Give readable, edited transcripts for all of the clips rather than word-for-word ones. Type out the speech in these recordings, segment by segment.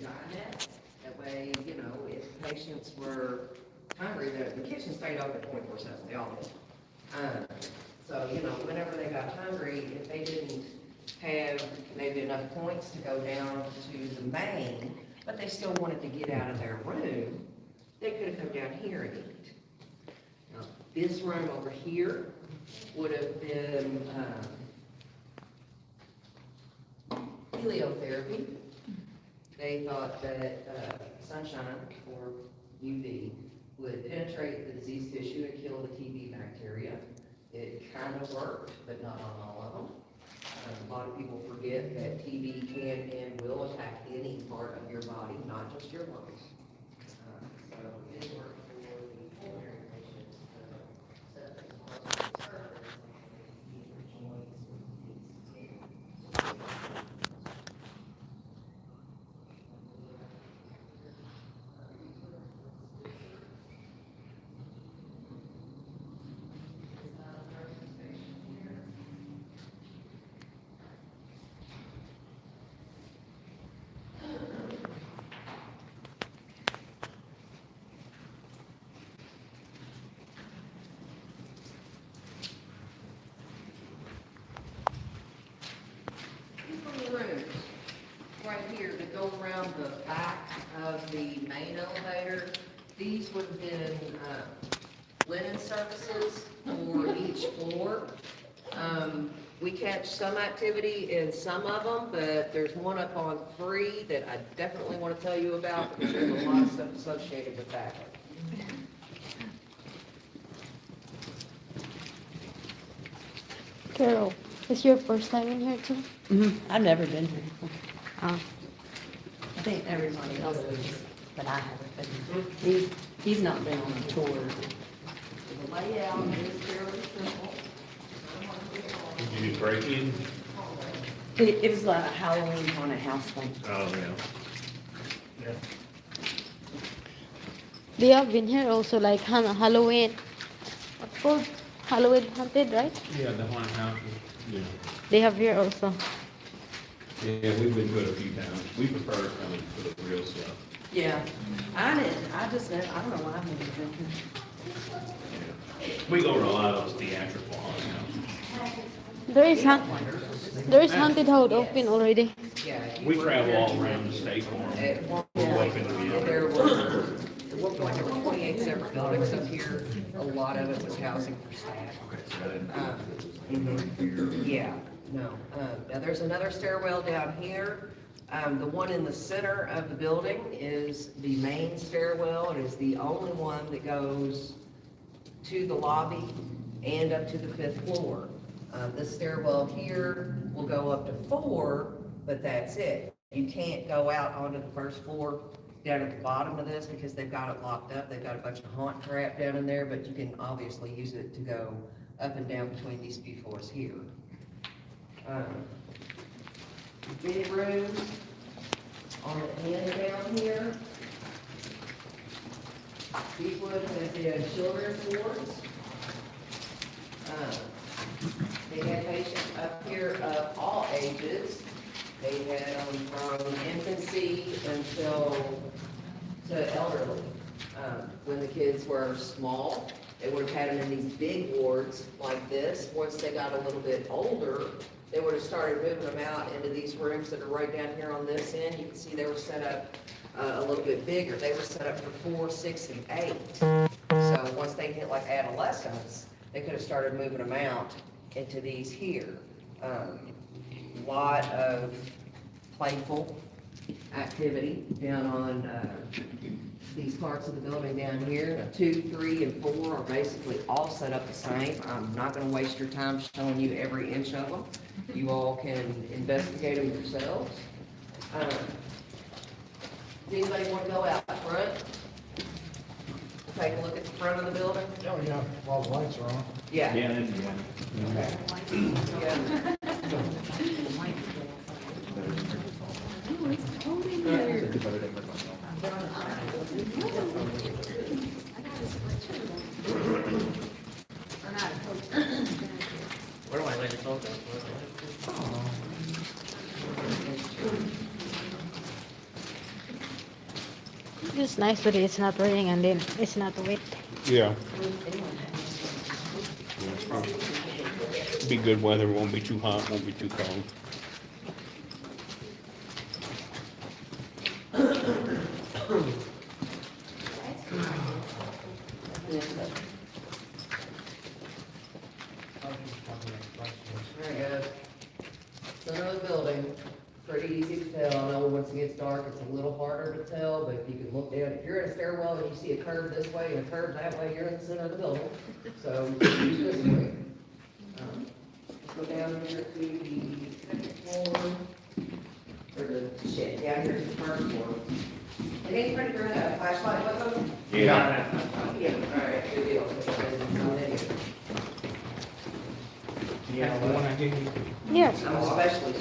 dinette. That way, you know, if patients were hungry, the kitchen stayed open 24/7, they all did. So, you know, whenever they got hungry, if they didn't have maybe enough points to go down to the main, but they still wanted to get out of their room, they could have come down here and eat. Now, this room over here would have been heliotherapy. They thought that sunshine, or UV, would penetrate the diseased tissue and kill the TB bacteria. It kind of worked, but not on all of them. A lot of people forget that TB can and will attack any part of your body, not just your lungs. So it worked for the pulmonary patients. Rooms right here that go around the back of the main elevator. These would have been linen services for each floor. We catch some activity in some of them, but there's one up on 3 that I definitely want to tell you about because there's a lot of stuff associated with that. Carol, is your first time in here too? I've never been here before. Oh. I think everybody else is, but I haven't been. He's not been on a tour. The layout is fairly simple. Did you break in? It was like a Halloween haunted house thing. Oh, yeah. They have been here also like Halloween. What's called? Halloween haunted, right? Yeah, the haunted house. Yeah. They have here also. Yeah, we've been to it a few times. We prefer coming to the real stuff. Yeah. I don't know why I've never been here. We go to a lot of those theatrical haunted houses. There is haunted house open already. Yeah. We travel all around the state for them. At one We're point, welcome to the there were, at one point, there were 28 separate buildings up here. A lot of it was housing for staff. Yeah, no. Now, there's another stairwell down here. The one in the center of the building is the main stairwell. It is the only one that goes to the lobby and up to the 5th floor. This stairwell here will go up to 4, but that's it. You can't go out onto the 1st floor down at the bottom of this because they've got it locked up. They've got a bunch of haunt crap down in there, but you can obviously use it to go up and down between these few floors here. Big rooms on the end down here. These would have been children's wards. They had patients up here of all ages. They had them from infancy until to elderly. When the kids were small, they would have had them in these big wards like this. Once they got a little bit older, they would have started moving them out into these rooms that are right down here on this end. You can see they were set up a little bit bigger. They were set up for 4, 6, and 8. So once they hit like adolescence, they could have started moving them out into these here. Lot of playful activity down on these parts of the building down here. Now, 2, 3, and 4 are basically all set up the same. I'm not going to waste your time showing you every inch of them. You all can investigate them yourselves. Does anybody want to go out front? Take a look at the front of the building? Oh, yeah, while the lights are on. Yeah. Yeah, yeah. Yeah. Where do I lay the photo? It's nice, but it's not raining and then it's not wet. Yeah. Be good weather, won't be too hot, won't be too cold. There it goes. Center of the building, pretty easy to tell. I know once it gets dark, it's a little harder to tell, but you can look down. If you're in a stairwell and you see a curve this way and a curve that way, you're in the center of the building. So use this way. Let's go down here to the second floor, or the shed, down here to the first floor. Did anybody bring a flashlight with them? Yeah. Yeah, all right, good deal. Yeah, the one I gave you. Yes. I'm especially,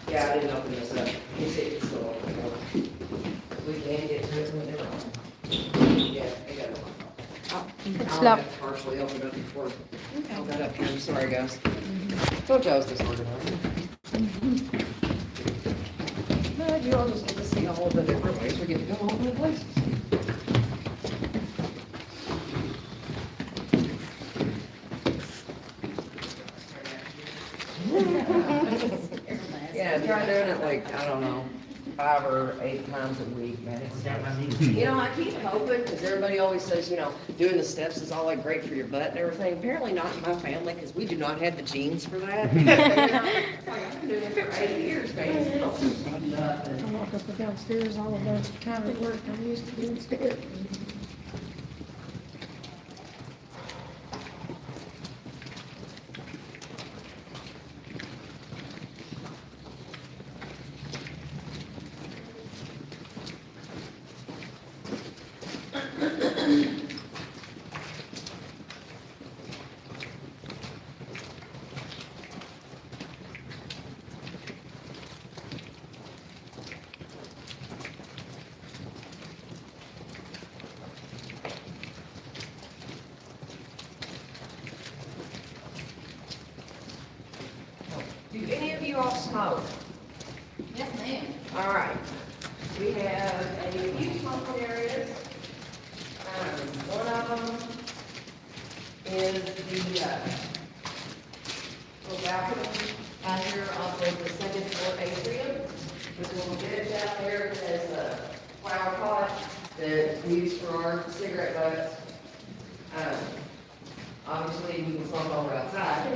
yeah, I didn't open this up. You see it's still open. We can get to it when they're on. Yeah, I got it. It's I'll locked. have to partially open up before, I'll get up here, I'm sorry, guys. Told you I was disorganized. But you all just get to see all the different ways we get to go all the places. Yeah, try doing it like, I don't know, 5 or 8 times a week, man. You know, I keep hoping, because everybody always says, you know, doing the steps is all like great for your butt and everything. Apparently not in my family, because we do not have the genes for that. It's like, I've been doing it for 8 years, man. Still nothing. I walk up and downstairs, all of those kind of work I'm used to doing stairs. Do any of you all smoke? Yes, ma'am. All right. We have a few smoking areas. One of them is the, little balcony out here off of the second floor atrium. There's a little bench out there that has a flower pot that we use for our cigarette butts. Obviously, we can smoke over outside.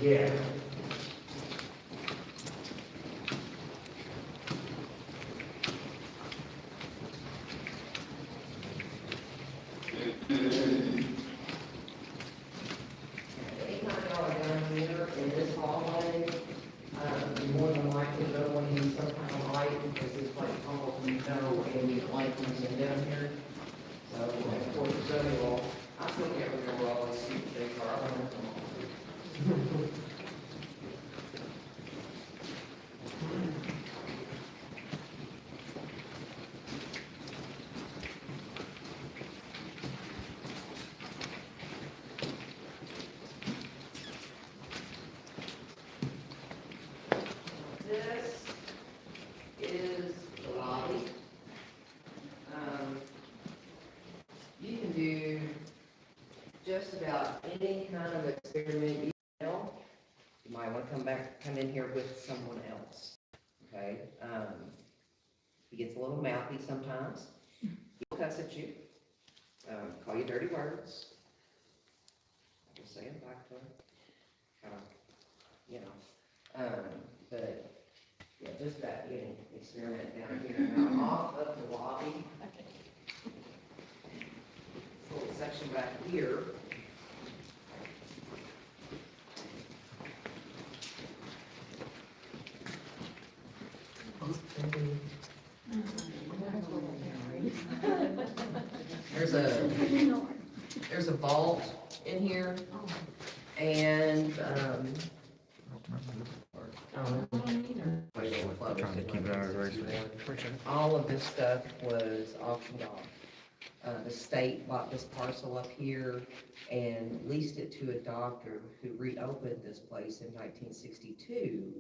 Yeah. Anytime y'all are down here in this hallway, more than likely you're gonna want to use some kind of light because it's like almost no ambient light comes in down here. So, of course, some of you all, I still can't remember all these stupid things are. I don't know. This is the lobby. You can do just about any kind of experiment you know. You might want to come in here with someone else, okay? He gets a little mouthy sometimes. He'll cuss at you, call you dirty words. Just say it back to him. Kind of you know. But, yeah, just that getting experiment down here. Now, off of the lobby, this little section back here. There's a vault in here, and, Trying to keep it out of the race. all of this stuff was auctioned off. The state bought this parcel up here and leased it to a doctor who reopened this place in 1962,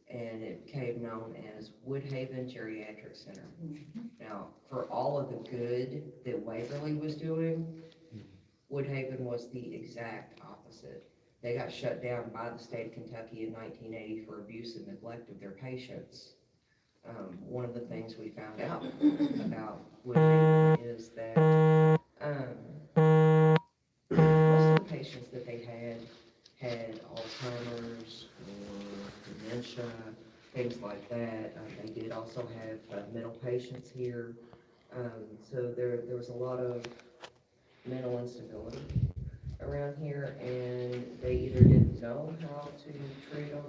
and it became known as Woodhaven Geriatric Center. Now, for all of the good that Waverly was doing, Woodhaven was the exact opposite. They got shut down by the state of Kentucky in 1980 for abuse and neglect of their patients. One of the things we found out about Woodhaven is that most of the patients that they had Alzheimer's or dementia, things like that. They did also have mental patients here. So there was a lot of mental instability around here, and they either didn't know how to treat them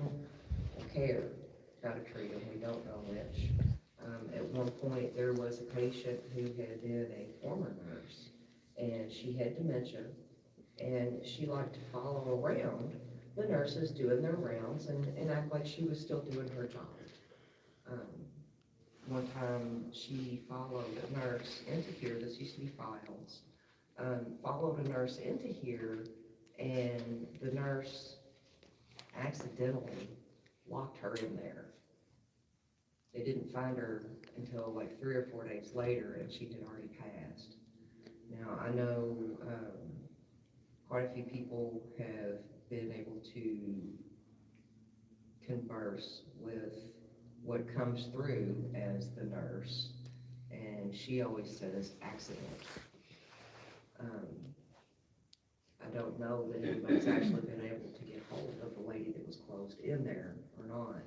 or care how to treat them. We don't know which. At one point, there was a patient who had been a former nurse, and she had dementia, and she liked to follow around the nurses doing their rounds and act like she was still doing her job. One time, she followed a nurse into here. This used to be files. Followed a nurse into here, and the nurse accidentally locked her in there. They didn't find her until like 3 or 4 days later, and she had already passed. Now, I know quite a few people have been able to converse with what comes through as the nurse, and she always says accident. I don't know that anybody's actually been able to get hold of the lady that was closed in there or not,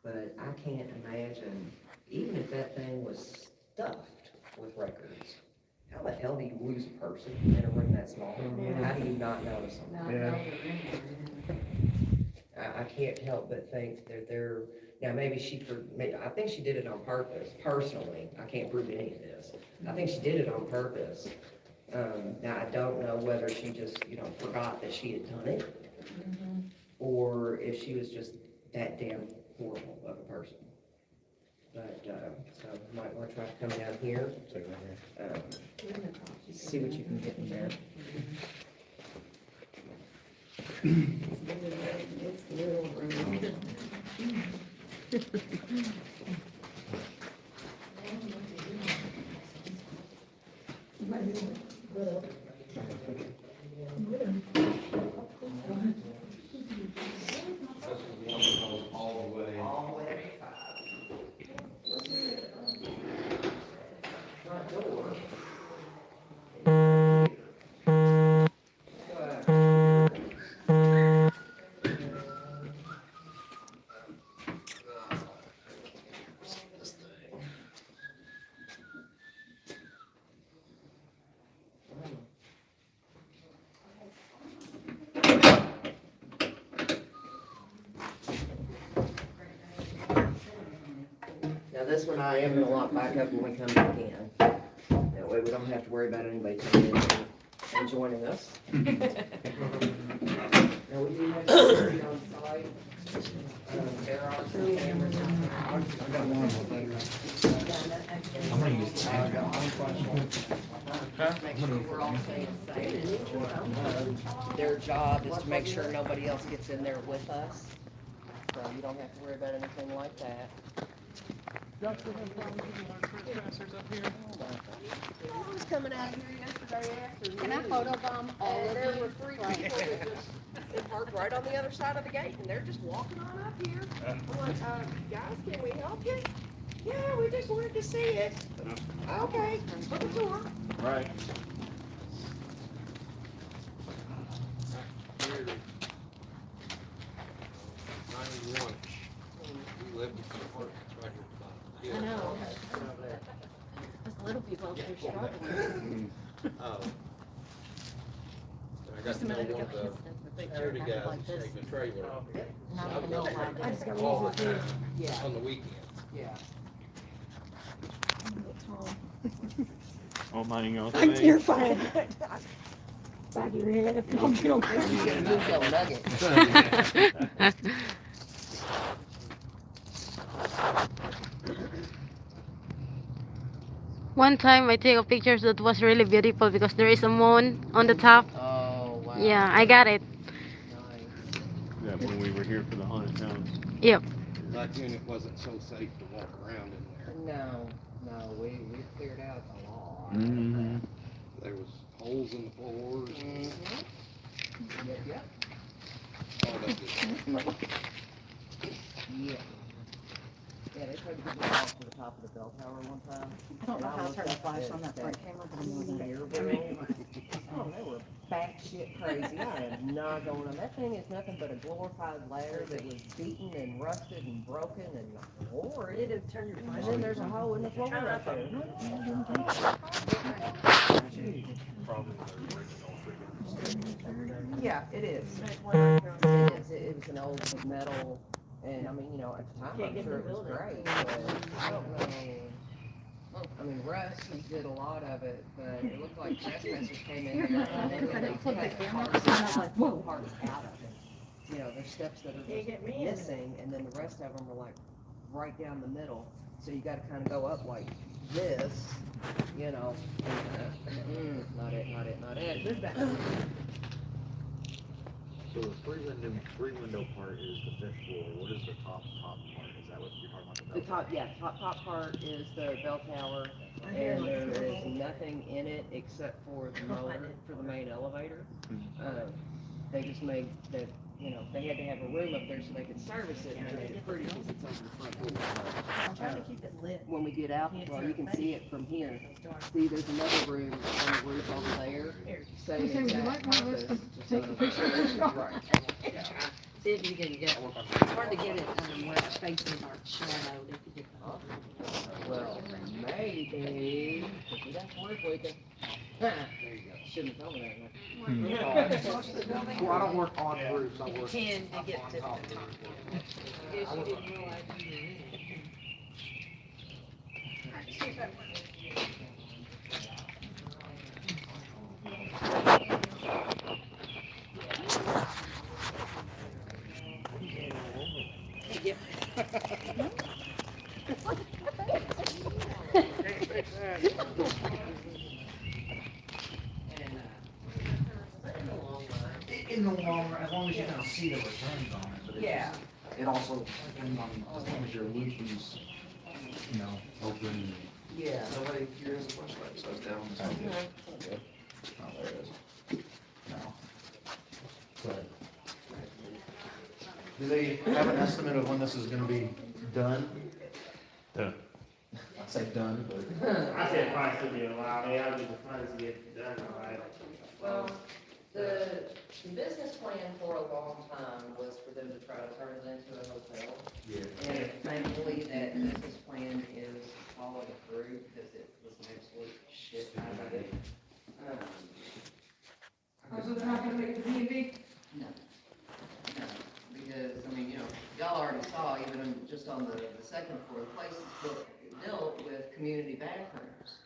but I can't imagine, even if that thing was stuffed with records, how the hell do you lose a person in a room that small? How do you not notice them? Yeah. I can't help but think that now maybe I think she did it on purpose, personally. I can't prove any of this. I think she did it on purpose. Now, I don't know whether she just, forgot that she had done it, or if she was just that damn horrible of a person. But, so you might want to try to come down here, see what you can get in there. All the way. All the way to 5. Front door. Now this one I am gonna lock back up when we come back in. That way we don't have to worry about anybody coming in and joining us. Now we do have security on site. There are some cameras out there. I got one. I'm gonna use the Make sure we're all staying safe. Their job is to make sure nobody else gets in there with us. So you don't have to worry about anything like that. I was coming out here yesterday afternoon. Can I photobomb all And of there you? were 3 people that just, they parked right on the other side of the gate, and they're just walking on up here. I'm like, guys, can we help you? Yeah, we just wanted to see it. Okay, book a tour. Right. I know. Us little people out there struggling. Oh. I got Just a to know minute one ago, of the the picture security happened guys like that's this. taking a trailer. Not I even know was why. I just got all one the for you. time Yeah, on the weekends. yeah. Oh, mine else. You're fine. Back of your head, if you don't care. You should move your nugget. One time I take a picture that was really beautiful because there is a moon on the top. Oh, wow. Yeah, I got it. Nice. That when we were here for the haunted house. Yep. Back then it wasn't so safe to walk around in there. No, no, we cleared out a lot. Mm-hmm. There was holes in the floors and Yep, yep. all that good stuff. Yeah. Yeah, they tried to get me off to the top of the bell tower one time. I don't know And how to looked turn the up flash at on that front camera, but I'm doing that. Oh, they were batshit crazy. I am not going on. That thing is nothing but a glorified ladder that was beaten and rusted and broken and horrid. Did it turn your And flash then on? there's a hole in the floor right there. Yeah, it is. It is. It was an old metal, and I mean, you know, at the time, I'm sure it was great, but I don't know. I mean, Russ, he did a lot of it, but it looked like trespassers came in there and they cut parts out of it. You know, there's steps that are just missing, and then the rest of them are like right down the middle. So you gotta kinda go up like this, you know. Not it, not it, not it. Move back. So the three window part is the fifth floor. What is the top part? Is that what you're talking about? The top, yeah, top part is the bell tower, and there is nothing in it except for the motor for the main elevator. They just made that, you know, they had to have a room up there so they could service it, and they made it pretty because it's over the front door. I'm trying to keep it lit. When we get out, well, you can see it from here. See, there's another room on the roof over there, same Okay, would you exact like one of us purpose. to take a picture of this? Right. See if you can get, it's hard to get it, where it's facing our shadow. If you get the- Well, maybe, if we got to work with it. There you go. Shouldn't have told me that. Well, I don't work on roofs, I work Can to get to the top. Guess you didn't realize you were in it. in the long run, as long as you can see the returns on it, but Yeah. it also depends on, as long as your loop is, you know, open. Yeah. Nobody hears the flashlight, so it's down. Oh, there it is. No. But. Do they have an estimate of when this is gonna be done? Done. I say done, but. I said probably still be allowed, they ought to be the funds to get done, all right? Well, the business plan for a long time was for them to try to turn it into a hotel. Yeah. And thankfully, that business plan is following through because it was an absolute shit out of it. So they're not gonna make it to B&B? No. No, because, I mean, you know, y'all already saw, even just on the second floor, the place is built with community bathrooms.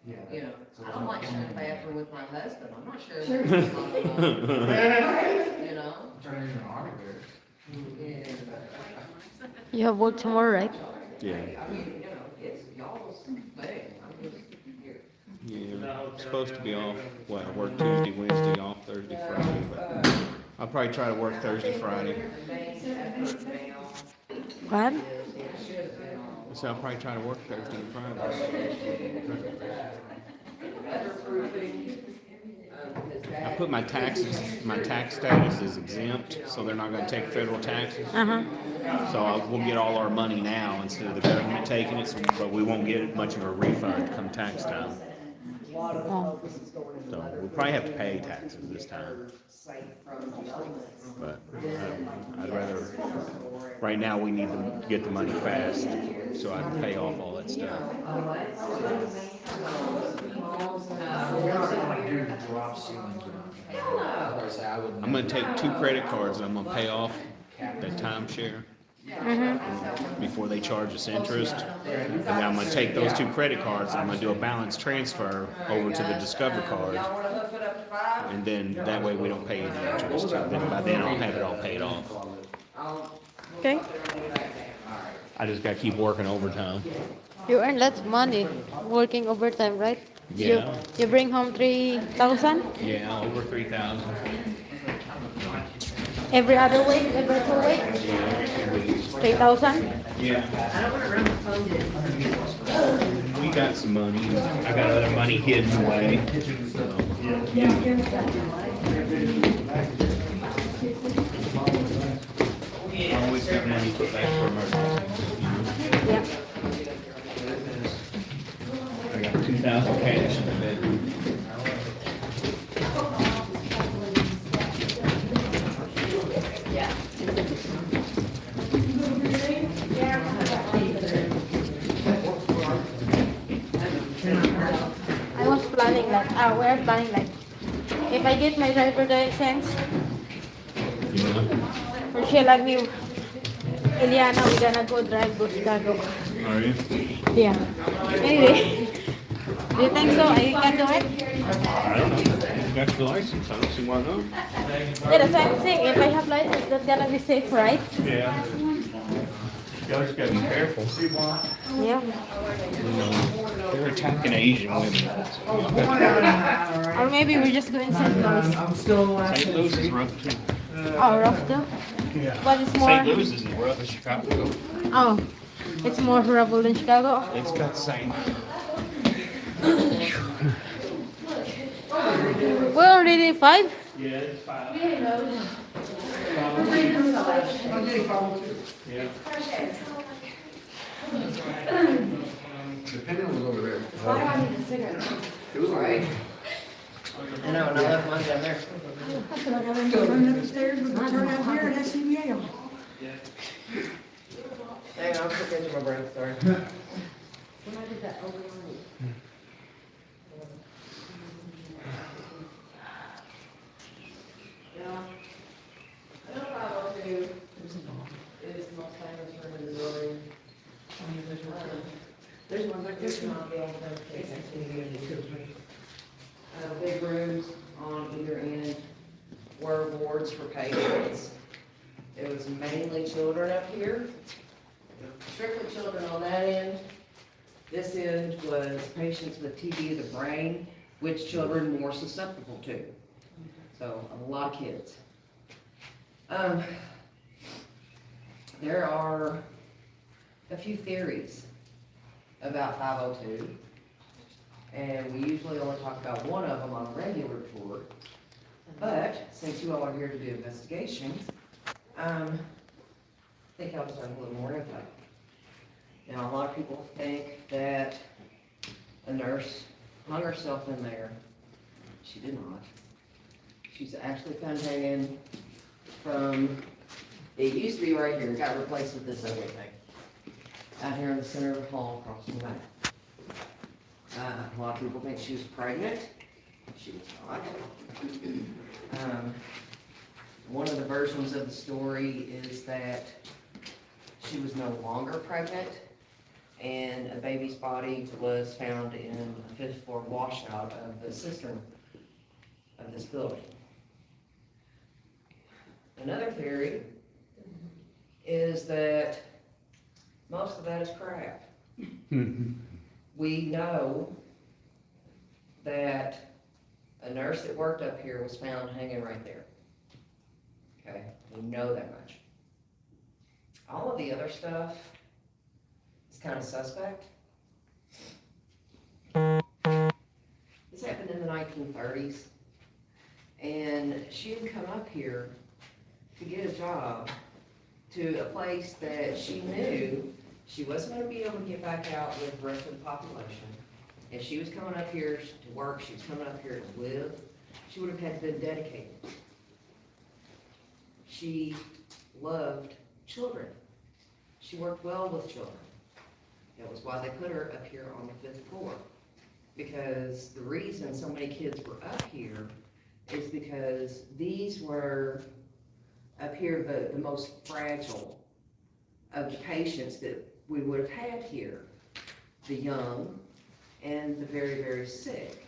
Yeah. You know, So I don't like there's sharing no- a bathroom with my husband, I'm not sharing that with my mom. You know? Turn it into an army barracks. Yeah. You have work tomorrow, right? Yeah. I mean, you know, it's y'all's thing, I'm just here. Yeah. It's supposed to be off, well, I work Tuesday, Wednesday, off Thursday, Friday, but I'll probably try to work Thursday, Friday. The main effort now What? is, it should have been on So I'll probably try to work Thursday and Friday. weatherproofing, because I that. put my tax status is exempt, so they're not gonna take federal taxes. Uh-huh. So we'll get all our money now instead of the government taking it, but we won't get much of a refund come tax time. A lot of the Oh. focus is going into So mother. we'll probably have to pay taxes this time. Safe from the elements. But I'd rather, right now, we need to get the money fast, so I can pay off all that stuff. We're not gonna do drop ceilings. I'm gonna take 2 credit cards and I'm gonna pay off that timeshare before they charge us interest. And then I'm gonna take those 2 credit cards and I'm gonna do a balance transfer over to the Discover card. Y'all wanna hoof it up to 5? And then that way we don't pay any interest. Then by then I'll have it all paid off. Okay. I just gotta keep working overtime. You earn lots of money working overtime, right? Yeah. You bring home 3,000 Yeah, over 3,000. every other week, every 2 weeks. 3,000. Yeah. I don't wanna run the phone in. We got some money. I got other money hidden away. Always got money put back for emergencies. Yeah. I got 2,000 cash in the bedroom. I was planning like, we're planning like, if I get my driver license, for sure like me, Eliana, we're gonna go drive to Chicago. Are you? Yeah. Anyway, do you think so? I can do it? I don't know. You got your license. I don't see why not. Yeah, that's what I'm saying. If I have license, that's gonna be safe, right? Yeah. You guys gotta be careful. Yeah. You know, they're attacking Asian women. Or maybe we're just going St. Louis. I'm still St. Louis is rough too. Oh, rough too. Yeah. But it's more. St. Louis isn't rough as Chicago. Oh, it's more rough than Chicago. It's got the same. We're already 5. Yeah, it's 5. Yeah. The pendant was over there. It was alright. I know, and I left mine down there. I feel like I didn't go running upstairs with the turnout here at SCBA on. Hang on, I'll forget my brain, sorry. Yeah. I know 502 is the most famous room in the building. There's one back there. Big rooms on either end were wards for patients. It was mainly children up here, strictly children on that end. This end was patients with TB of the brain, which children more susceptible to. So a lot of kids. There are a few theories about 502, and we usually only talk about one of them on a regular tour. But since you all are here to do investigations, I think I'll start a little more info. Now, a lot of people think that a nurse hung herself in there. She did not. She's actually found hanging from, it used to be right here, it got replaced with this other thing. Out here in the center of the hall across from the back. A lot of people think she was pregnant. She was not. One of the versions of the story is that she was no longer pregnant, and a baby's body was found in a fifth floor washout of the cistern of this building. Another theory is that most of that is crap. We know that a nurse that worked up here was found hanging right there. Okay, we know that much. All of the other stuff is kind of suspect. This happened in the 1930s, and she had come up here to get a job to a place that she knew she wasn't going to be able to get back out with the rest of the population. If she was coming up here to work, she was coming up here to live, she would have had to been dedicated. She loved children. She worked well with children. That was why they put her up here on the 5th floor. Because the reason so many kids were up here is because these were up here the most fragile of the patients that we would have had here. The young and the very, very sick.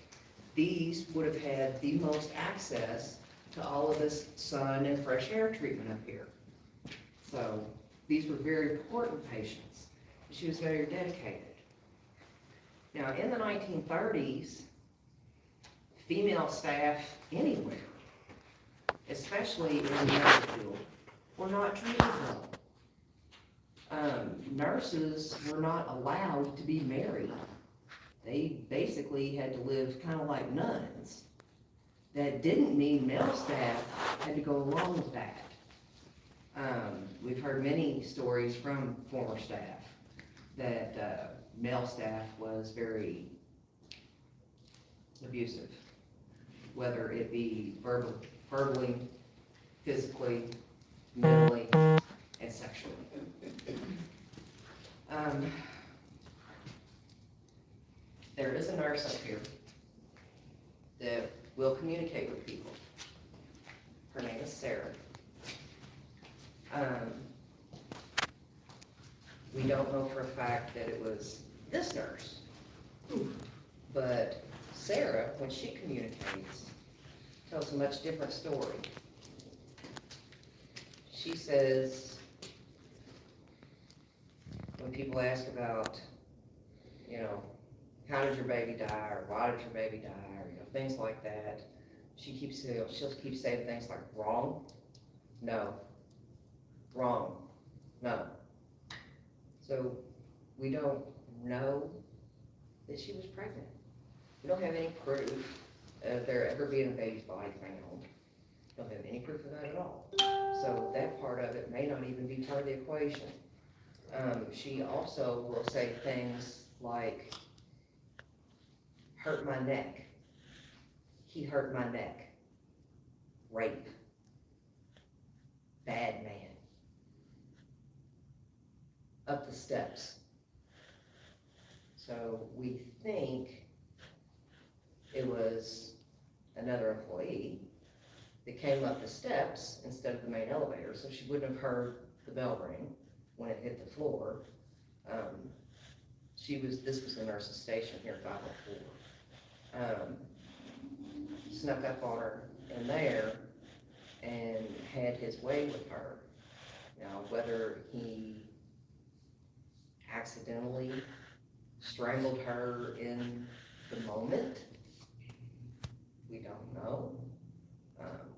These would have had the most access to all of this sun and fresh air treatment up here. So these were very important patients. She was very dedicated. Now, in the 1930s, female staff anywhere, especially in the medical field, were not treated well. Nurses were not allowed to be married. They basically had to live kind of like nuns. That didn't mean male staff had to go along with that. We've heard many stories from former staff that male staff was very abusive, whether it be verbally, physically, mentally, and sexually. There is a nurse up here that will communicate with people. Her name is Sarah. We don't know for a fact that it was this nurse, but Sarah, when she communicates, tells a much different story. She says, when people ask about, how did your baby die, or why did your baby die, or things like that, she'll keep saying things like, wrong, no, wrong, no. So we don't know that she was pregnant. We don't have any proof of there ever being a baby's body found. Don't have any proof of that at all. So that part of it may not even be part of the equation. She also will say things like, hurt my neck. He hurt my neck. Rape. Bad man. Up the steps. So we think it was another employee that came up the steps instead of the main elevator, so she wouldn't have heard the bell ring when it hit the floor. This was the nurse's station here at 504. Snuck up on her in there and had his way with her. Now, whether he accidentally strangled her in the moment, we don't know.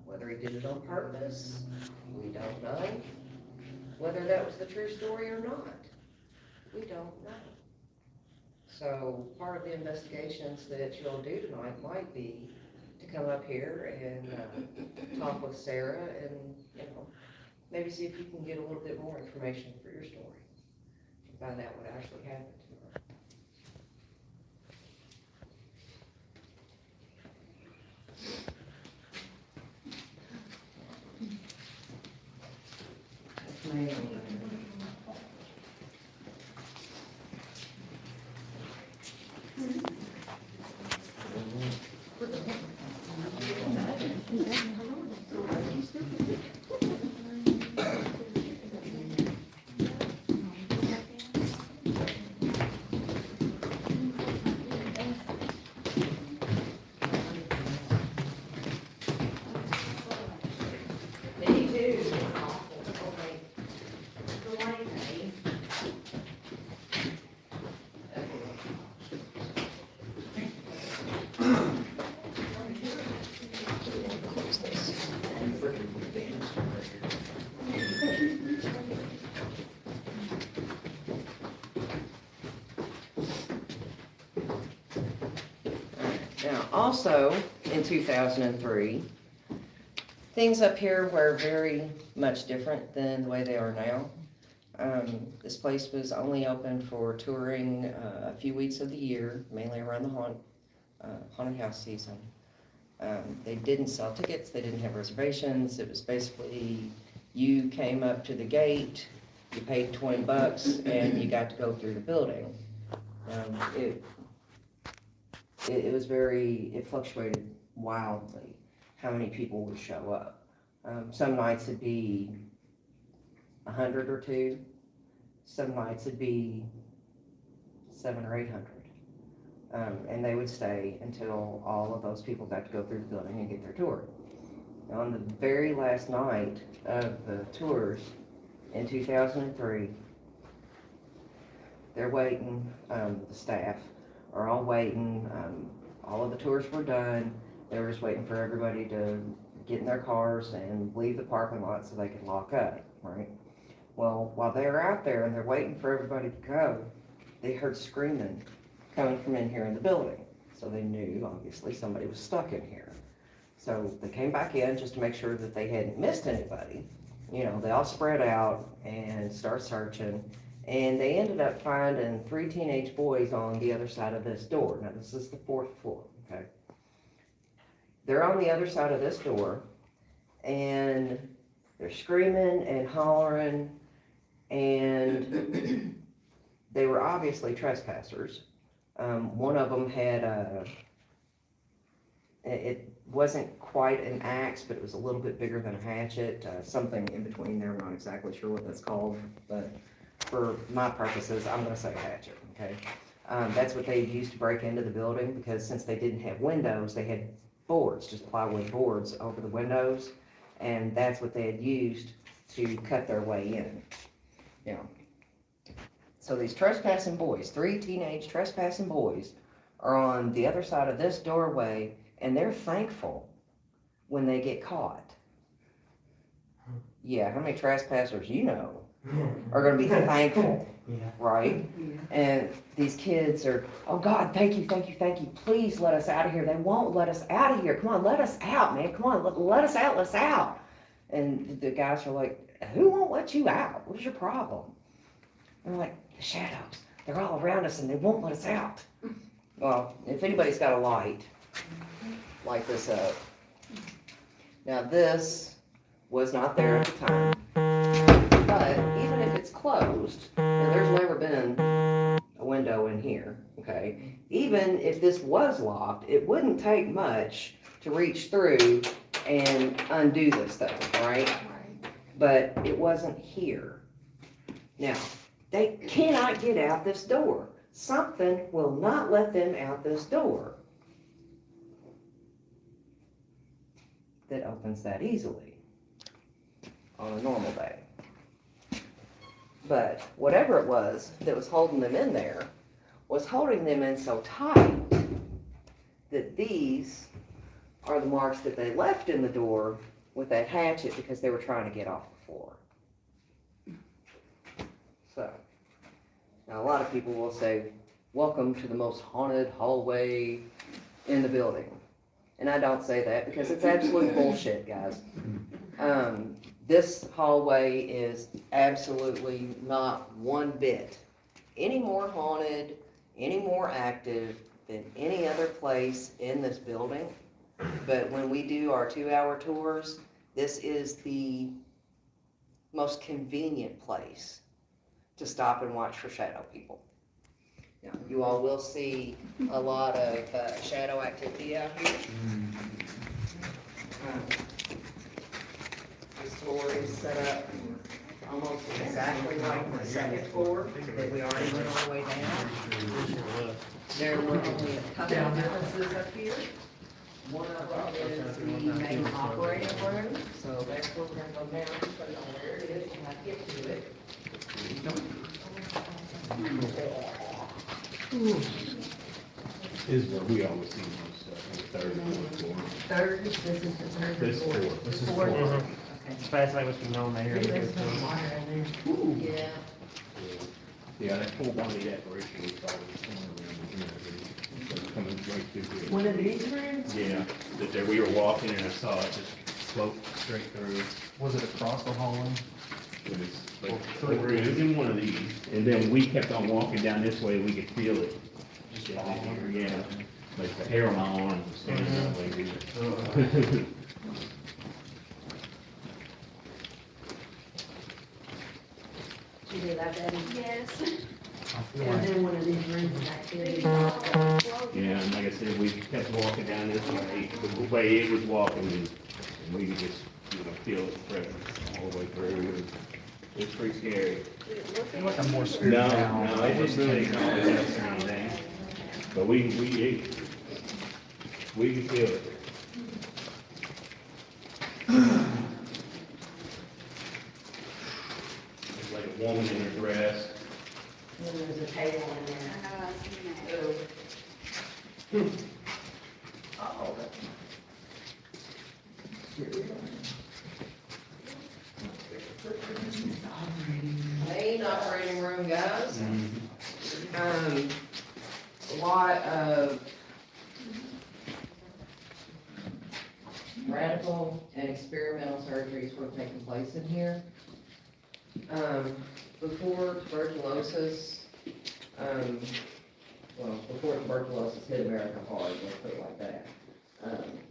Whether he did it on purpose, we don't know. Whether that was the true story or not, we don't know. So part of the investigations that you'll do tonight might be to come up here and talk with Sarah and, maybe see if you can get a little bit more information for your story. Find out what actually happened to her. Now, also, in 2003, things up here were very much different than the way they are now. This place was only open for touring a few weeks of the year, mainly around the haunted house season. They didn't sell tickets, they didn't have reservations, it was basically, you came up to the gate, you paid $20, and you got to go through the building. It was it fluctuated wildly, how many people would show up. Some nights it'd be 100 or 2, some nights it'd be 700 or 800. And they would stay until all of those people got to go through the building and get their tour. Now, on the very last night of the tours in 2003, they're waiting, the staff are all waiting, all of the tours were done, they were just waiting for everybody to get in their cars and leave the parking lot so they could lock up, right? Well, while they were out there and they're waiting for everybody to go, they heard screaming coming from in here in the building. So they knew, obviously, somebody was stuck in here. So they came back in just to make sure that they hadn't missed anybody. You know, they all spread out and start searching. And they ended up finding 3 teenage boys on the other side of this door. Now, this is the 4th floor, okay? They're on the other side of this door, and they're screaming and hollering, and they were obviously trespassers. One of them had it wasn't quite an axe, but it was a little bit bigger than a hatchet, something in between there. I'm not exactly sure what that's called, but for my purposes, I'm gonna say a hatchet, okay? That's what they used to break into the building, because since they didn't have windows, they had boards, just plywood boards over the windows, and that's what they had used to cut their way in. Yeah. So these trespassing boys, 3 teenage trespassing boys, are on the other side of this doorway, and they're thankful when they get caught. Yeah, how many trespassers you know are gonna be thankful, right? And these kids are, oh God, thank you, thank you, thank you, please let us out of here. They won't let us out of here. Come on, let us out, man, come on, let us out, let us out. And the guys are like, who won't let you out? What's your problem? And I'm like, the shadows, they're all around us and they won't let us out. Well, if anybody's got a light this up. Now this was not there at the time, but even if it's closed, and there's never been a window in here, okay? Even if this was locked, it wouldn't take much to reach through and undo this thing, right? But it wasn't here. Now, they cannot get out this door. Something will not let them out this door that opens that easily on a normal day. But whatever it was that was holding them in there was holding them in so tight that these are the marks that they left in the door with that hatchet because they were trying to get off the floor. So, now a lot of people will say, welcome to the most haunted hallway in the building. And I don't say that because it's absolute bullshit, guys. This hallway is absolutely not one bit any more haunted, any more active than any other place in this building. But when we do our 2-hour tours, this is the most convenient place to stop and watch for shadow people. Now, you all will see a lot of shadow activity out here. This floor is set up almost exactly like the second floor that we already went all the way down. There were only a couple of differences up here. One of them is the main operating room, so that's where we're gonna go down, show you where it is, and how to get to it. Is where we always see most third and fourth floor. Third, this is the third This floor. floor. This is Fourth. four. Okay. It's fast like what's going on there. There's some water in there. Yeah. Yeah, that whole body decoration we saw was coming right through here. One of these rooms? Yeah, that there, we were walking and I saw it just slope straight through. Was it across the hallway? It was like, it was in one of these, and then we kept on walking down this way, we could feel it. Yeah, like the hair on my arm was standing that way here. You do that, Betty? Yes. Is in one of these rooms back there? Yeah, and like I said, we kept walking down this way, the way it was walking, and we could just, feel its presence all the way through. It's pretty scary. Feel like I'm more No, scared now. no, it didn't really cause us or anything, but we could feel it. It's like a woman in her dress. And there's a table in there. I know, I've seen that. Main operating room, guys. A lot of radical and experimental surgeries were taking place in here. Before tuberculosis, before tuberculosis hit America hard, let's put it like that.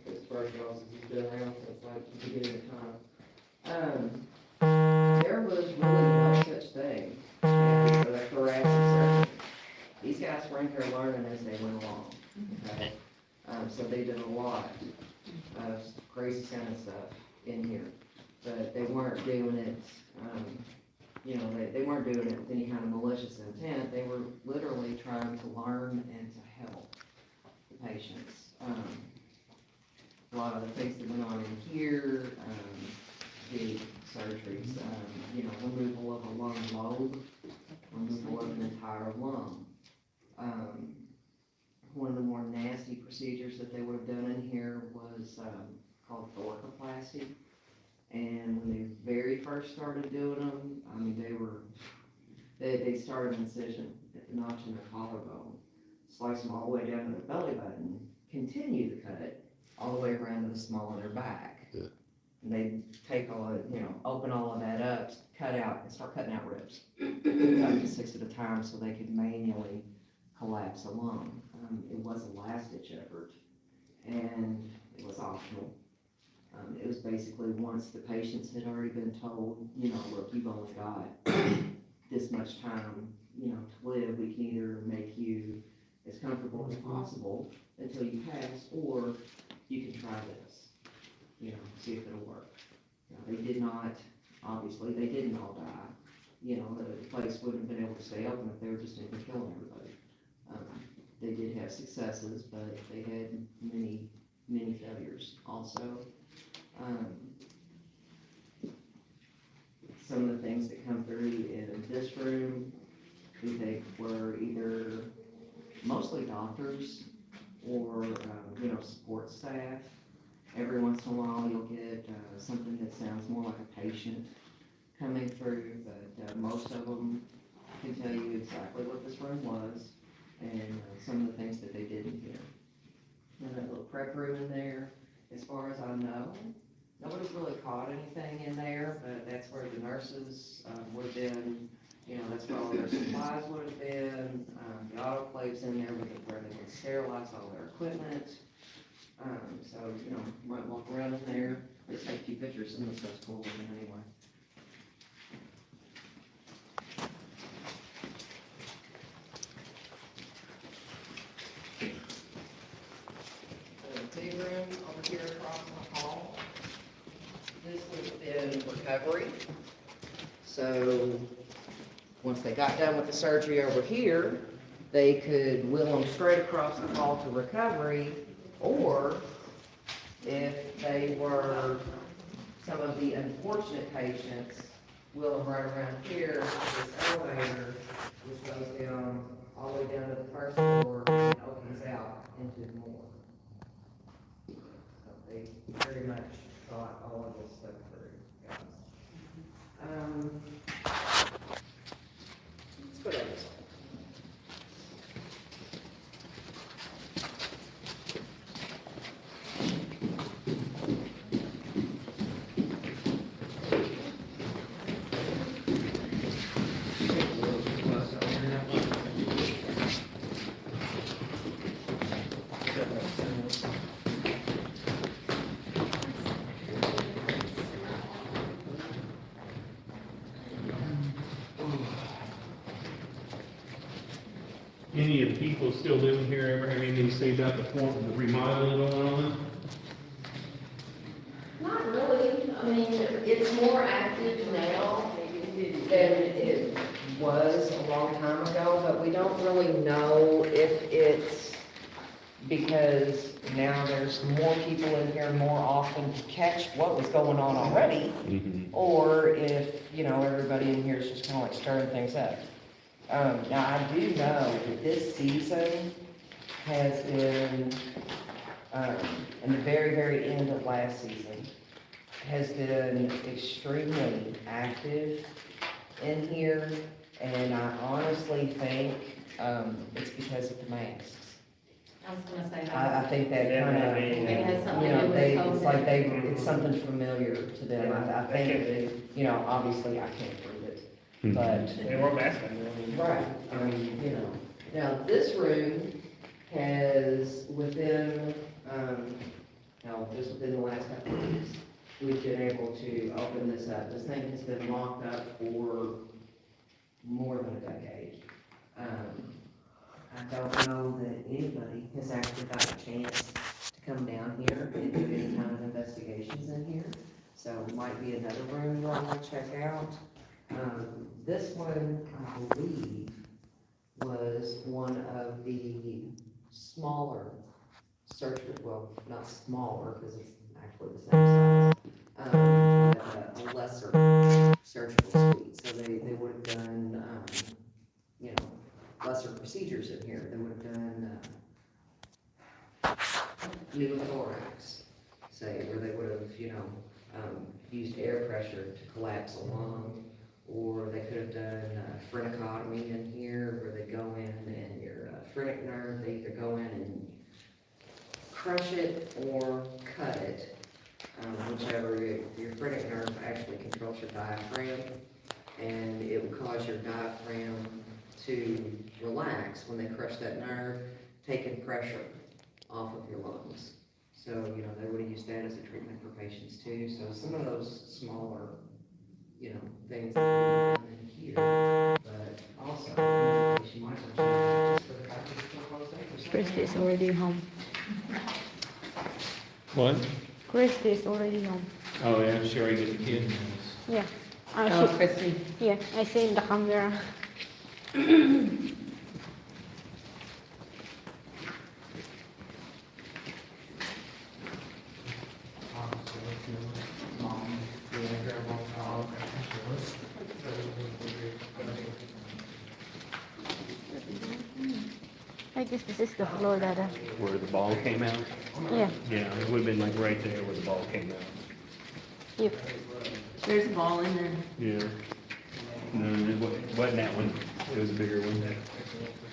Because tuberculosis has been around since like the beginning of time. There was really no such thing as a thoracic surgery. These guys were in here learning as they went along, okay? So they did a lot of crazy kind of stuff in here, but they weren't doing it, they weren't doing it with any kind of malicious intent. They were literally trying to learn and to help the patients. A lot of the things that went on in here, big surgeries, removal of a lung lobe, removal of an entire lung. One of the more nasty procedures that they would have done in here was called thoracoplasty. And when they very first started doing them, they started an incision at the notch in their collarbone, slice them all the way down to the belly button, continue the cut all the way around to the small of their back. Yeah. And they take all of, open all of that up, cut out, and start cutting out ribs. Up to 6 at a time so they could manually collapse a lung. It was a last-ditch effort, and it was optional. It was basically once the patients had already been told, look, you've only got this much time, to live. We can either make you as comfortable as possible until you pass, or you can try this, see if it'll work. They did not, obviously, they didn't all die. The place wouldn't have been able to stay open if they were just in there killing everybody. They did have successes, but they had many, many failures also. Some of the things that come through in this room, we think were either mostly doctors or, support staff. Every once in a while, you'll get something that sounds more like a patient coming through, but most of them can tell you exactly what this room was and some of the things that they did in here. And that little prep room in there, as far as I know, nobody's really caught anything in there, but that's where the nurses would have been, that's where all their supplies would have been. The autoclave's in there where they would sterilize all their equipment. So, might walk around in there, just take a few pictures, and this stuff's cool looking anyway. The big room over here across the hall, this would have been recovery. So, once they got done with the surgery over here, they could wheel them straight across the hall to recovery, or if they were some of the unfortunate patients, wheel them right around here to this elevator, which goes down all the way down to the first floor and opens out into more. So they very much thought all of this stuff through, guys. Let's put on this one. Any of the people still living here ever have anything to say about the remodeling going on? Not really, I mean, it's more active now than it was a long time ago, but we don't really know if it's because now there's more people in here more often to catch what was going on already, or if, everybody in here is just kind of like stirring things up. Now, I do know that this season has been, in the very, very end of last season, has been extremely active in here, and I honestly think, it's because of the masks. I was gonna say I that. think that kind of, It has something to do with it's like COVID. it's something familiar to them. I think, obviously I can't prove it, but. They were masking. Right, I mean, now this room has just within the last couple of weeks, we've been able to open this up. This thing has been locked up for more than a decade. I don't know that anybody has actually got a chance to come down here and do any kind of investigations in here. So it might be another room you all want to check out. This one, I believe, was one of the smaller surgical, well, not smaller, because it's actually the same size, but a lesser surgical suite. So they would have done, lesser procedures in here. They would have done, pneumothorax, say, where they would have, used air pressure to collapse a lung. Or they could have done phrenecotomy in here, where they go in and your phrenic nerve, they either go in and crush it or cut it, whichever. Your phrenic nerve actually controls your diaphragm, and it will cause your diaphragm to relax when they crush that nerve, taking pressure off of your lungs. So, they would have used that as a treatment for patients too. So some of those smaller things that we in here, but also, she might have just for the fact that it's so close to Christy is already home. What? Christy is already home. Oh, yeah, she already did the kid. Yeah. Christy. Yeah, I see in the camera. I guess this is the floor, Dada. Where the ball came out? Yeah. Yeah, it would have been like right there where the ball came out. Yep. There's a ball in there. Yeah. No, it wasn't that one. It was a bigger one.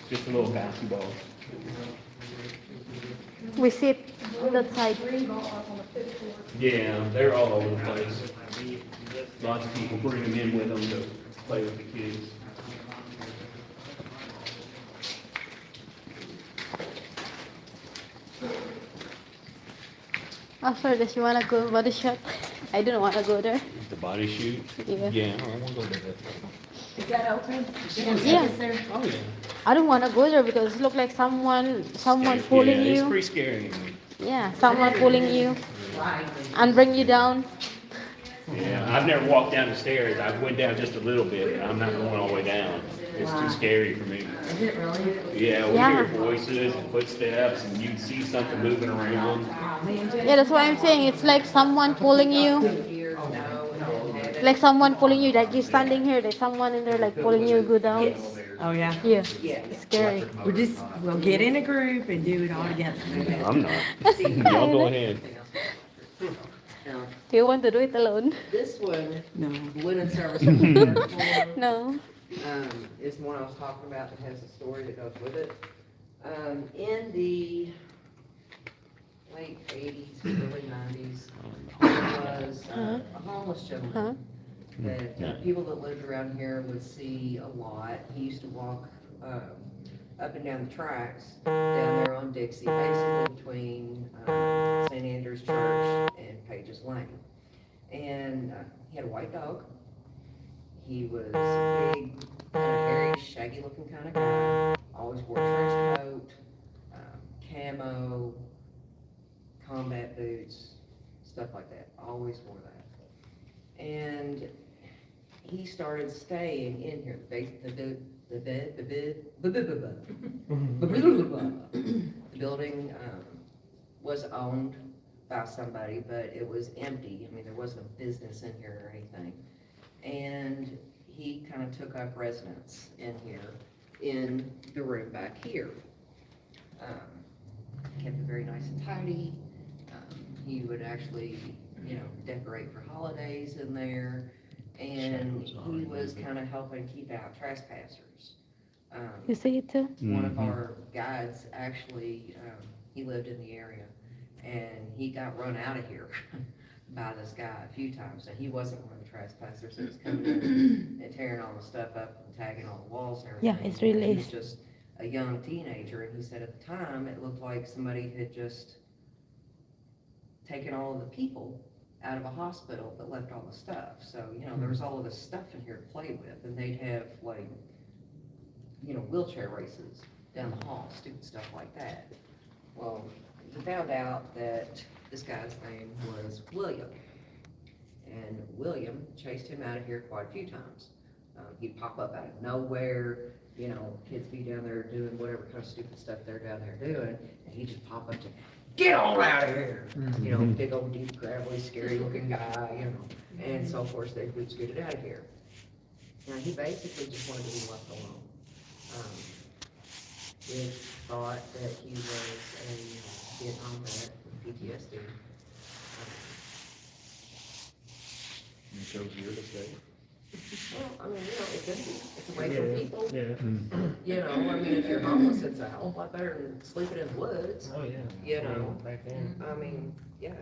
Just a little bouncy ball. We sit on that side. Yeah, they're all over the place. Lots of people bring them in with them to play with the kids. After this, you wanna go body shop? I don't wanna go there. The body shoot? Yeah. Yeah, I want to go there. Is that open? Yeah. Oh, yeah. I don't wanna go there because it look like someone pulling Yeah, it's you. pretty scary. Yeah, someone pulling you and bring you down. Yeah, I've never walked down the stairs. I went down just a little bit, but I'm not going all the way down. It's too scary for me. Is it really? Yeah, we Yeah. hear voices and footsteps, and you'd see something moving around. Yeah, that's why I'm saying it's like someone pulling you. here, Like someone pulling you, like you're standing here, there's someone in there like pulling you, go down. Yes, Oh, yeah. Yeah, yes. it's scary. We'll get in a group and do it all together. I'm not. Y'all go ahead. Now, Do you want to do it alone? this one, No. linen service, No. is the one I was talking about that has a story that goes with it. In the late 80s, early 90s, there was a homeless gentleman that people that lived around here would see a lot. He used to walk up and down the tracks down there on Dixie, basically between St. Andrew's Church and Page's Lane. And he had a white dog. He was a big, kind of hairy, shaggy looking kind of guy, always wore trench coat, camo, combat boots, stuff like that, always wore that. And he started staying in here, the building, was owned by somebody, but it was empty, I mean, there wasn't a business in here or anything. And he kind of took up residence in here, in the room back here. Kept it very nice and tidy. He would actually, you know, decorate for holidays in there, and he was kind of helping keep out trespassers. You see it too? One of our guides, actually, he lived in the area, and he got run out of here by this guy a few times, and he wasn't one of the trespassers, he was coming in and tearing all the stuff up and tagging all the walls and everything. Yeah, it's really He was just a young teenager, and he said at the time, it looked like somebody had just taken all of the people out of a hospital but left all the stuff. So, you know, there was all of this stuff in here to play with, and they'd have like, you know, wheelchair races down the hall, stupid stuff like that. Well, he found out that this guy's name was William, and William chased him out of here quite a few times. He'd pop up out of nowhere, you know, kids be down there doing whatever kind of stupid stuff they're down there doing, and he'd just pop up to, get all out of here! You know, big old deep gravelly, scary looking guy, you know, and so of course they would scoot it out of here. Now, he basically just wanted to be left alone. He thought that he was a Vietnam vet with PTSD. You chose here to stay? Well, I mean, you know, it's empty, it's away from people. Yeah. You know, I mean, if you're homeless, it's a hell of a lot better than sleeping in the woods, Oh, yeah. you know. Back then. I mean, yeah.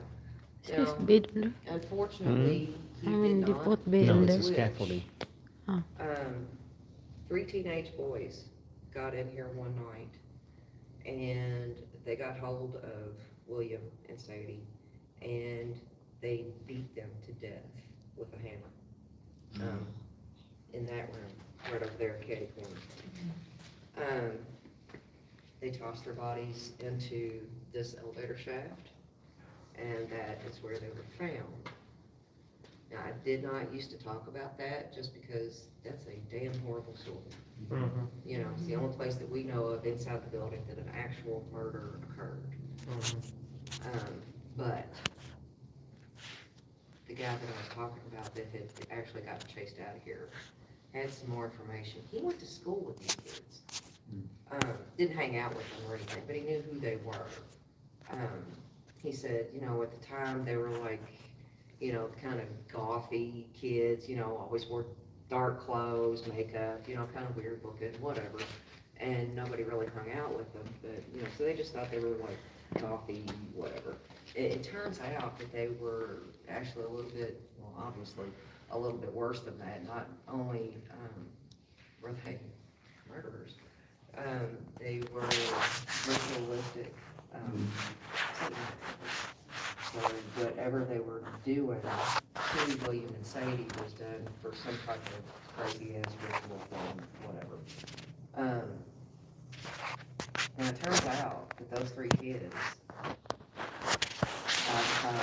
Is this builder? Unfortunately, he I did mean, the not. both No, builder. it's a scaffolding. 3 teenage boys got in here one night, and they got hold of William and Sadie, and they beat them to death with a hammer. In that room, right over there, catty corner. They tossed their bodies into this elevator shaft, and that is where they were found. Now, I did not used to talk about that, just because that's a damn horrible story. You know, it's the only place that we know of inside the building that an actual murder occurred. But the guy that I was talking about that had actually got chased out of here had some more information. He went to school with these kids. Didn't hang out with them or anything, but he knew who they were. He said, you know, at the time they were like, you know, kind of gothy kids, you know, always wore dark clothes, makeup, you know, kind of weird looking, whatever. And nobody really hung out with them, but, you know, so they just thought they were like gothy, whatever. It turns out that they were actually a little bit, well, obviously, a little bit worse than that. Not only were they murderers, they were ritualistic. So whatever they were doing to William and Sadie was done for some type of crazy ass ritual thing, whatever. And it turns out that those 3 kids, by the time